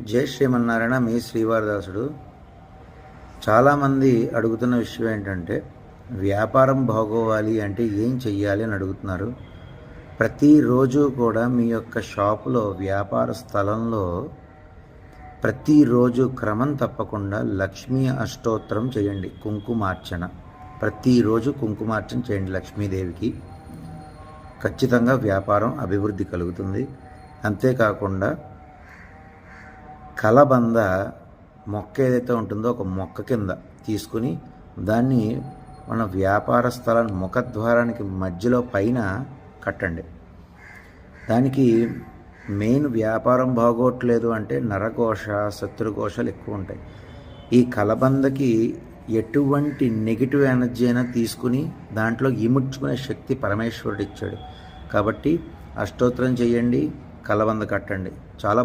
జై శ్రీమన్నారాయణ. మీ శ్రీవారదాసుడు. చాలామంది అడుగుతున్న విషయం ఏంటంటే, వ్యాపారం బాగోవాలి అంటే ఏం చెయ్యాలి అని అడుగుతున్నారు. ప్రతిరోజు కూడా మీ యొక్క షాపులో, వ్యాపార స్థలంలో ప్రతిరోజు క్రమం తప్పకుండా లక్ష్మీ అష్టోత్తరం చేయండి. కుంకుమార్చన ప్రతిరోజు కుంకుమార్చన చేయండి లక్ష్మీదేవికి. ఖచ్చితంగా వ్యాపారం అభివృద్ధి కలుగుతుంది. అంతేకాకుండా కలబంద మొక్క ఏదైతే ఉంటుందో ఒక మొక్క కింద తీసుకుని దాన్ని మన వ్యాపార స్థలం ముఖద్వారానికి మధ్యలో పైన కట్టండి. దానికి మెయిన్ వ్యాపారం బాగోట్లేదు అంటే నరఘోష, శత్రుఘోషాలు ఎక్కువ ఉంటాయి. ఈ కలబందకి ఎటువంటి నెగిటివ్ ఎనర్జీ అయినా తీసుకుని దాంట్లో ఇముడ్చుకునే శక్తి పరమేశ్వరుడు ఇచ్చాడు. కాబట్టి అష్టోత్తరం చేయండి, కలబంద కట్టండి. చాలా